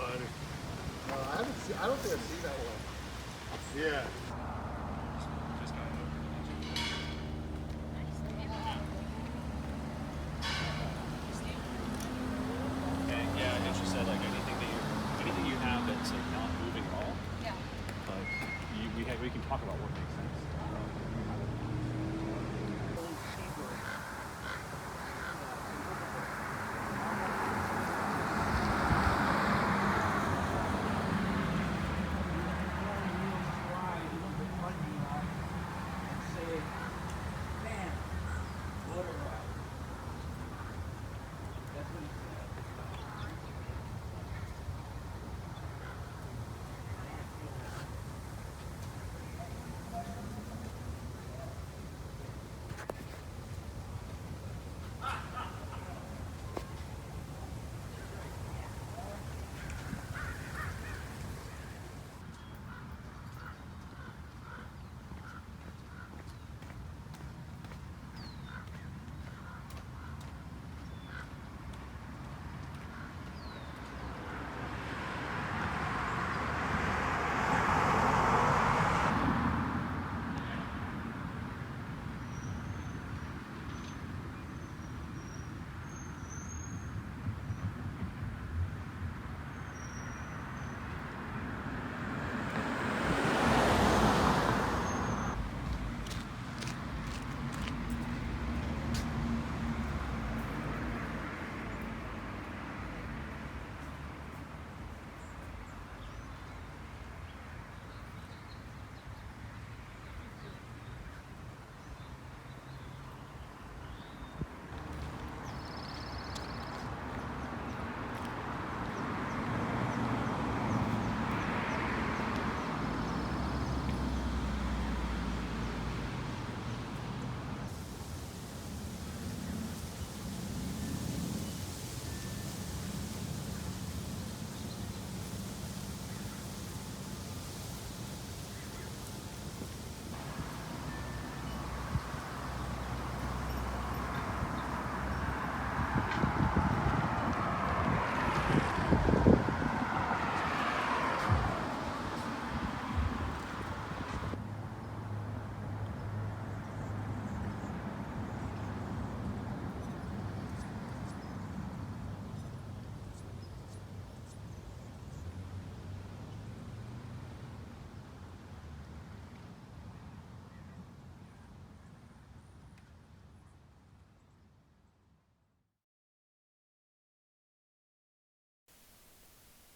I don't think I've seen that one. Yeah. Just kind of. Okay, yeah, and she said like anything you have that's like not moving at all. Yeah. But we can talk about what makes sense.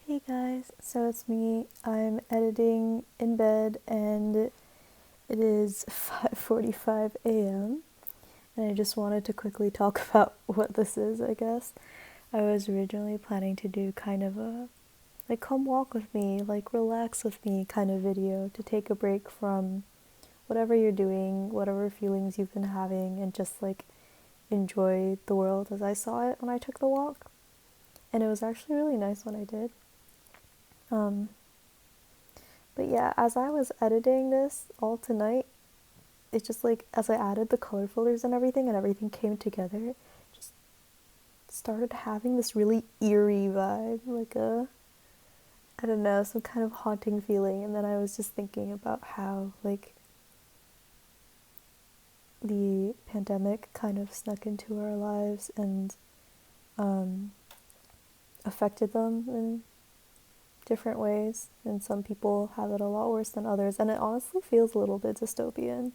Hey guys, so it's me. I'm editing in bed and it is 5:45 a.m. and I just wanted to quickly talk about what this is, I guess. I was originally planning to do kind of a like come walk with me, like relax with me kind of video to take a break from whatever you're doing, whatever feelings you've been having and just like enjoy the world as I saw it when I took the walk. And it was actually really nice when I did. Um, but yeah, as I was editing this all tonight, it's just like as I added the color filters and everything came together, just started having this really eerie vibe, like I don't know, some kind of haunting feeling. And then I was just thinking about how like the pandemic kind of snuck into our lives and um, affected them in different ways, and some people have it a lot worse than others, and it honestly feels a little bit dystopian.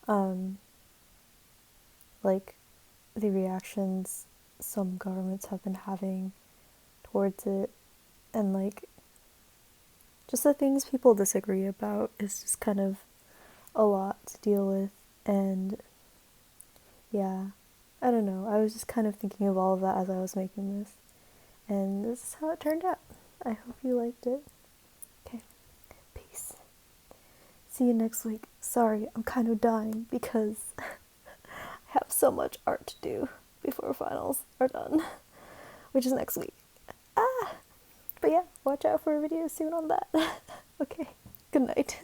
Um, like the reactions some governments have been having towards it, and like just the things people disagree about is just kind of a lot to deal with. And yeah, I don't know, I was just kind of thinking of all of that as I was making this, and this is how it turned out. I hope you liked it. Okay, peace. See you next week. Sorry, I'm kind of dying because I have so much art to do before finals are done, which is next week. But yeah, watch out for a video soon on that. Okay, good night.